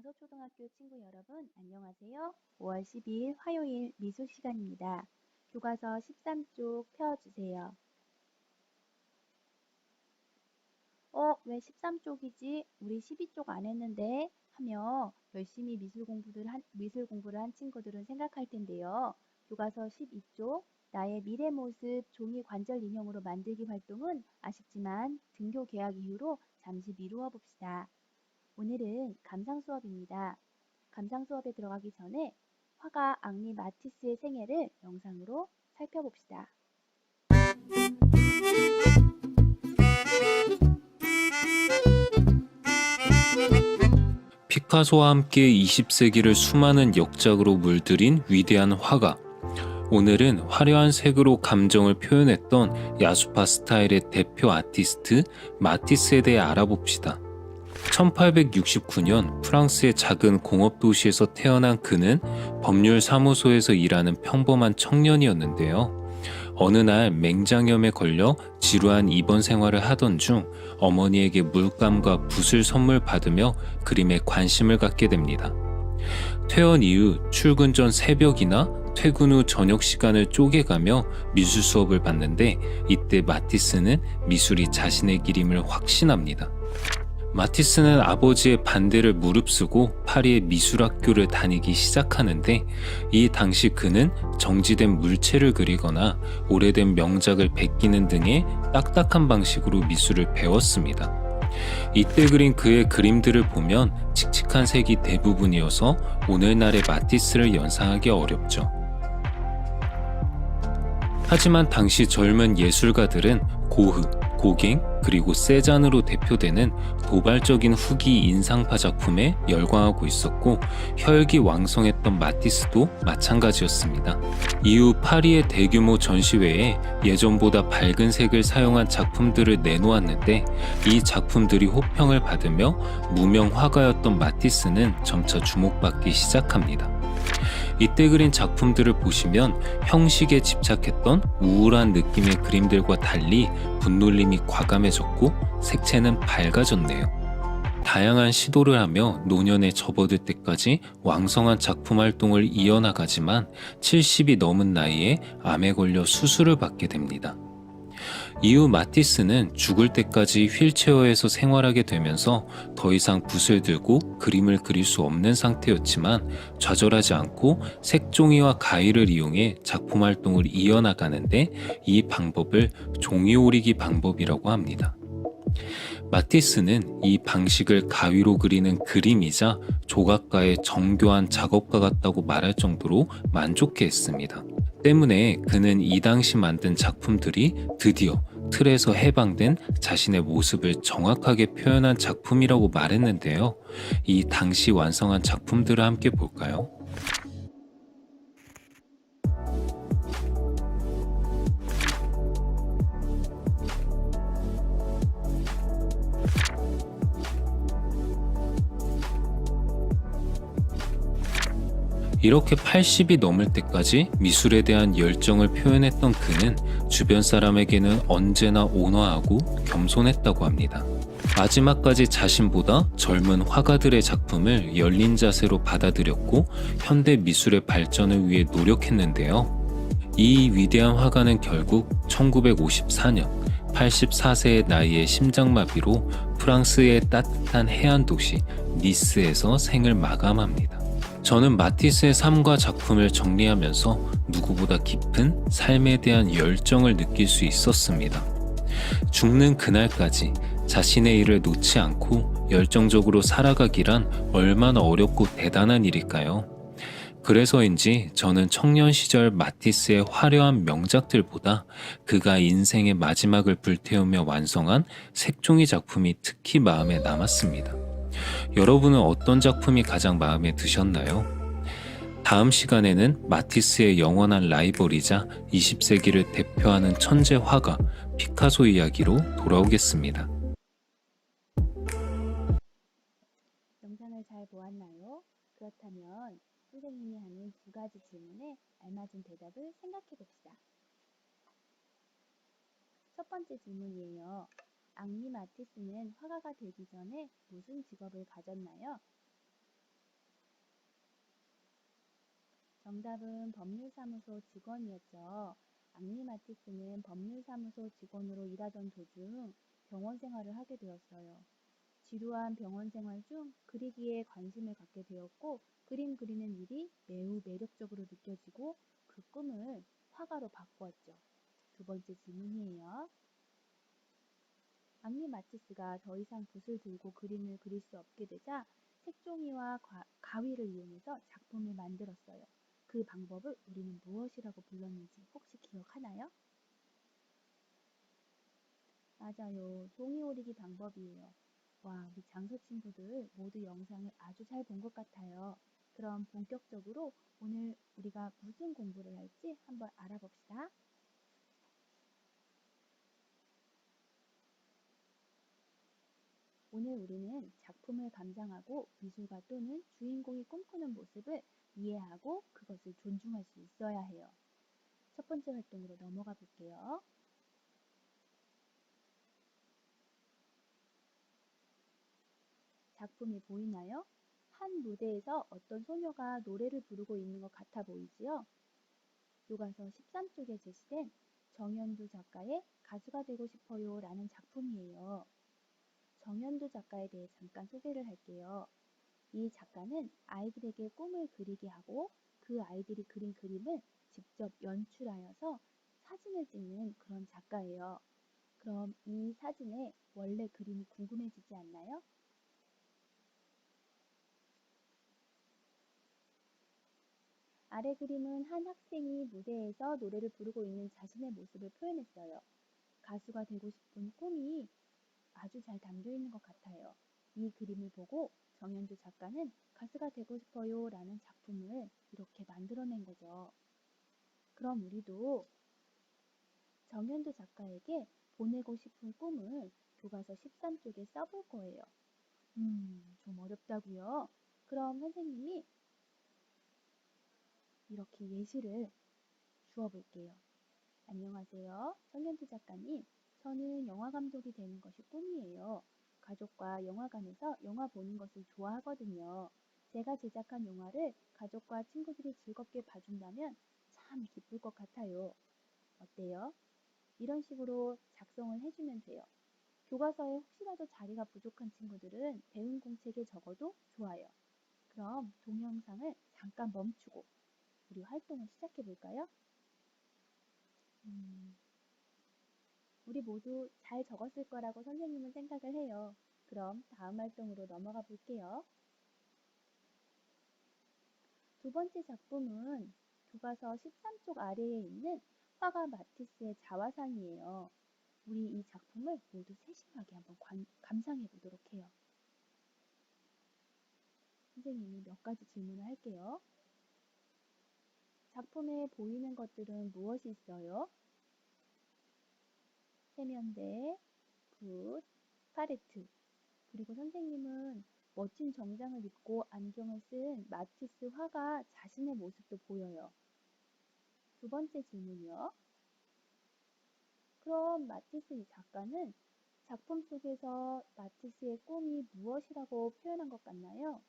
양서초등학교 친구 여러분, 안녕하세요. 5월 12일 화요일 미술 시간입니다. 교과서 13쪽 펴주세요. 왜 13쪽이지? 우리 12쪽 안 했는데? 하며 열심히 미술 공부를 한 친구들은 생각할 텐데요. 교과서 12쪽 나의 미래 모습 종이 관절 인형으로 만들기 활동은 아쉽지만 등교 개학 이후로 잠시 미루어 봅시다. 오늘은 감상 수업입니다. 감상 수업에 들어가기 전에 화가 앙리 마티스의 생애를 영상으로 살펴봅시다. 피카소와 함께 20세기를 수많은 역작으로 물들인 위대한 화가. 오늘은 화려한 색으로 감정을 표현했던 야수파 스타일의 대표 아티스트 마티스에 대해 알아봅시다. 1869년 프랑스의 작은 공업 도시에서 태어난 그는 법률 사무소에서 일하는 평범한 청년이었는데요. 어느 날 맹장염에 걸려 지루한 입원 생활을 하던 중 어머니에게 물감과 붓을 선물 받으며 그림에 관심을 갖게 됩니다. 퇴원 이후 출근 전 새벽이나 퇴근 후 저녁 시간을 쪼개가며 미술 수업을 받는데 이때 마티스는 미술이 자신의 길임을 확신합니다. 마티스는 아버지의 반대를 무릅쓰고 파리의 미술학교를 다니기 시작하는데 이 당시 그는 정지된 물체를 그리거나 오래된 명작을 베끼는 등의 딱딱한 방식으로 미술을 배웠습니다. 이때 그린 그의 그림들을 보면 칙칙한 색이 대부분이어서 오늘날의 마티스를 연상하기 어렵죠. 하지만 당시 젊은 예술가들은 고흐, 고갱, 그리고 세잔으로 대표되는 도발적인 후기 인상파 작품에 열광하고 있었고 혈기왕성했던 마티스도 마찬가지였습니다. 이후 파리의 대규모 전시회에 예전보다 밝은 색을 사용한 작품들을 내놓았는데 이 작품들이 호평을 받으며 무명 화가였던 마티스는 점차 주목받기 시작합니다. 이때 그린 작품들을 보시면 형식에 집착했던 우울한 느낌의 그림들과 달리 분놀림이 과감해졌고 색채는 밝아졌네요. 다양한 시도를 하며 노년에 접어들 때까지 왕성한 작품 활동을 이어나가지만 70이 넘은 나이에 암에 걸려 수술을 받게 됩니다. 이후 마티스는 죽을 때까지 휠체어에서 생활하게 되면서 더 이상 붓을 들고 그림을 그릴 수 없는 상태였지만 좌절하지 않고 색종이와 가위를 이용해 작품 활동을 이어나가는데 이 방법을 종이 오리기 방법이라고 합니다. 마티스는 이 방식을 가위로 그리는 그림이자 조각가의 정교한 작업가 같다고 말할 정도로 만족해했습니다. 때문에 그는 이 당시 만든 작품들이 드디어 틀에서 해방된 자신의 모습을 정확하게 표현한 작품이라고 말했는데요. 이 당시 완성한 작품들을 함께 볼까요? 이렇게 80이 넘을 때까지 미술에 대한 열정을 표현했던 그는 주변 사람에게는 언제나 온화하고 겸손했다고 합니다. 마지막까지 자신보다 젊은 화가들의 작품을 열린 자세로 받아들였고 현대 미술의 발전을 위해 노력했는데요. 이 위대한 화가는 결국 1954년 84세의 나이에 심장마비로 프랑스의 따뜻한 해안 도시 니스에서 생을 마감합니다. 저는 마티스의 삶과 작품을 정리하면서 누구보다 깊은 삶에 대한 열정을 느낄 수 있었습니다. 죽는 그날까지 자신의 일을 놓지 않고 열정적으로 살아가기란 얼마나 어렵고 대단한 일일까요? 그래서인지 저는 청년 시절 마티스의 화려한 명작들보다 그가 인생의 마지막을 불태우며 완성한 색종이 작품이 특히 마음에 남았습니다. 여러분은 어떤 작품이 가장 마음에 드셨나요? 다음 시간에는 마티스의 영원한 라이벌이자 20세기를 대표하는 천재 화가 피카소 이야기로 돌아오겠습니다. 영상을 잘 보았나요? 그렇다면 선생님이 하는 두 가지 질문에 알맞은 대답을 생각해 봅시다. 첫 번째 질문이에요. 앙리 마티스는 화가가 되기 전에 무슨 직업을 가졌나요? 정답은 법률사무소 직원이었죠. 앙리 마티스는 법률사무소 직원으로 일하던 도중 병원 생활을 하게 되었어요. 지루한 병원 생활 중 그리기에 관심을 갖게 되었고 그림 그리는 일이 매우 매력적으로 느껴지고 그 꿈을 화가로 바꾸었죠. 두 번째 질문이에요. 앙리 마티스가 더 이상 붓을 들고 그림을 그릴 수 없게 되자 색종이와 가위를 이용해서 작품을 만들었어요. 그 방법을 우리는 무엇이라고 불렀는지 혹시 기억하나요? 맞아요. 종이 오리기 방법이에요. 와, 우리 장서 친구들 모두 영상을 아주 잘 본 것 같아요. 그럼 본격적으로 오늘 우리가 무슨 공부를 할지 한번 알아봅시다. 오늘 우리는 작품을 감상하고 미술가 또는 주인공이 꿈꾸는 모습을 이해하고 그것을 존중할 수 있어야 해요. 첫 번째 활동으로 넘어가 볼게요. 작품이 보이나요? 한 무대에서 어떤 소녀가 노래를 부르고 있는 것 같아 보이지요? 교과서 13쪽에 제시된 정현두 작가의 가수가 되고 싶어요 라는 작품이에요. 정현두 작가에 대해 잠깐 소개를 할게요. 이 작가는 아이들에게 꿈을 그리게 하고 그 아이들이 그린 그림을 직접 연출하여서 사진을 찍는 그런 작가예요. 그럼 이 사진의 원래 그림이 궁금해지지 않나요? 아래 그림은 한 학생이 무대에서 노래를 부르고 있는 자신의 모습을 표현했어요. 가수가 되고 싶은 꿈이 아주 잘 담겨 있는 것 같아요. 이 그림을 보고 정현주 작가는 가수가 되고 싶어요 라는 작품을 이렇게 만들어낸 거죠. 그럼 우리도 정현주 작가에게 보내고 싶은 꿈을 교과서 13쪽에 써볼 거예요. 좀 어렵다고요? 그럼 선생님이 이렇게 예시를 주어 볼게요. 안녕하세요. 정현주 작가님. 저는 영화 감독이 되는 것이 꿈이에요. 가족과 영화관에서 영화 보는 것을 좋아하거든요. 제가 제작한 영화를 가족과 친구들이 즐겁게 봐준다면 참 기쁠 것 같아요. 어때요? 이런 식으로 작성을 해주면 돼요. 교과서에 혹시라도 자리가 부족한 친구들은 배운 공책에 적어도 좋아요. 그럼 동영상을 잠깐 멈추고 우리 활동을 시작해 볼까요? 우리 모두 잘 적었을 거라고 선생님은 생각을 해요. 그럼 다음 활동으로 넘어가 볼게요. 두 번째 작품은 교과서 13쪽 아래에 있는 화가 마티스의 자화상이에요. 우리 이 작품을 모두 세심하게 한번 감상해 보도록 해요. 선생님이 몇 가지 질문을 할게요. 작품에 보이는 것들은 무엇이 있어요? 세면대, 붓, 팔레트. 그리고 선생님은 멋진 정장을 입고 안경을 쓴 마티스 화가 자신의 모습도 보여요. 두 번째 질문이요. 그럼 마티스 이 작가는 작품 속에서 마티스의 꿈이 무엇이라고 표현한 것 같나요?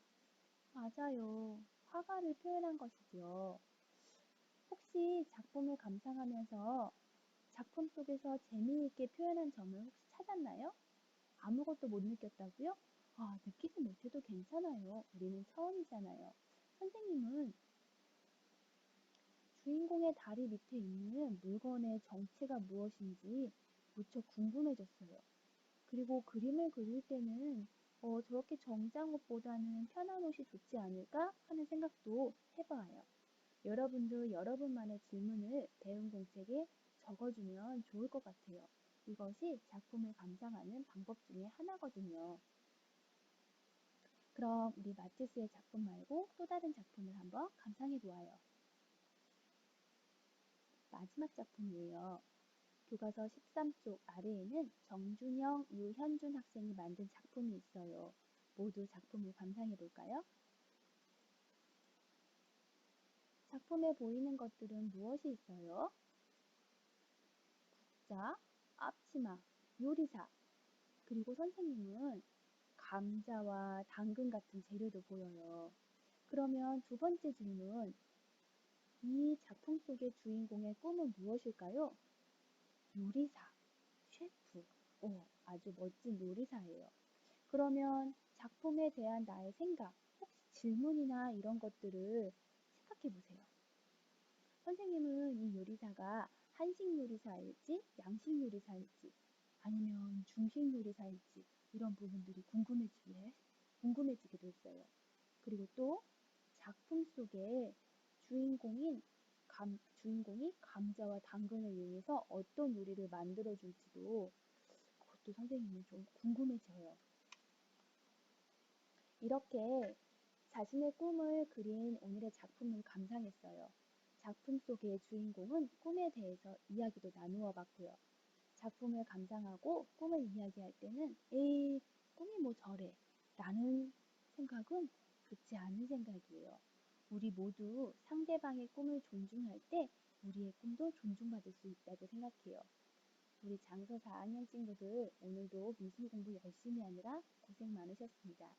맞아요. 화가를 표현한 것이지요. 혹시 작품을 감상하면서 작품 속에서 재미있게 표현한 점을 혹시 찾았나요? 아무것도 못 느꼈다고요? 아, 느끼지 못해도 괜찮아요. 우리는 처음이잖아요. 선생님은 주인공의 다리 밑에 있는 물건의 정체가 무엇인지 무척 궁금해졌어요. 그리고 그림을 그릴 때는 저렇게 정장 옷보다는 편한 옷이 좋지 않을까 하는 생각도 해봐요. 여러분도 여러분만의 질문을 배운 공책에 적어주면 좋을 것 같아요. 이것이 작품을 감상하는 방법 중에 하나거든요. 그럼 우리 마티스의 작품 말고 또 다른 작품을 한번 감상해 보아요. 마지막 작품이에요. 교과서 13쪽 아래에는 정준영, 유현준 학생이 만든 작품이 있어요. 모두 작품을 감상해 볼까요? 작품에 보이는 것들은 무엇이 있어요? 국자, 앞치마, 요리사, 그리고 선생님은 감자와 당근 같은 재료도 보여요. 그러면 두 번째 질문, 이 작품 속의 주인공의 꿈은 무엇일까요? 요리사, 셰프. 아주 멋진 요리사예요. 그러면 작품에 대한 나의 생각, 혹시 질문이나 이런 것들을 생각해 보세요. 선생님은 이 요리사가 한식 요리사일지, 양식 요리사일지, 아니면 중식 요리사일지 이런 부분들이 궁금해지기도 했어요. 그리고 또 작품 속에 주인공이 감자와 당근을 이용해서 어떤 요리를 만들어 줄지도 그것도 선생님이 좀 궁금해져요. 이렇게 자신의 꿈을 그린 오늘의 작품을 감상했어요. 작품 속의 주인공은 꿈에 대해서 이야기도 나누어 봤고요. 작품을 감상하고 꿈을 이야기할 때는 에이, 꿈이 뭐 저래 라는 생각은 좋지 않은 생각이에요. 우리 모두 상대방의 꿈을 존중할 때 우리의 꿈도 존중받을 수 있다고 생각해요. 우리 장서 4학년 친구들 오늘도 미술 공부 열심히 하느라 고생 많으셨습니다.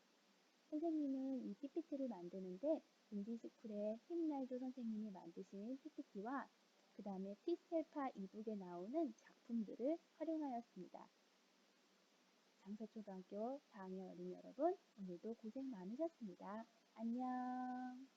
선생님은 이 PPT를 만드는데 인디스쿨의 힘날조 선생님이 만드신 PPT와 그 다음에 티스텔파 이북에 나오는 작품들을 활용하였습니다. 장서초등학교 4학년 어린이 여러분, 오늘도 고생 많으셨습니다. 안녕.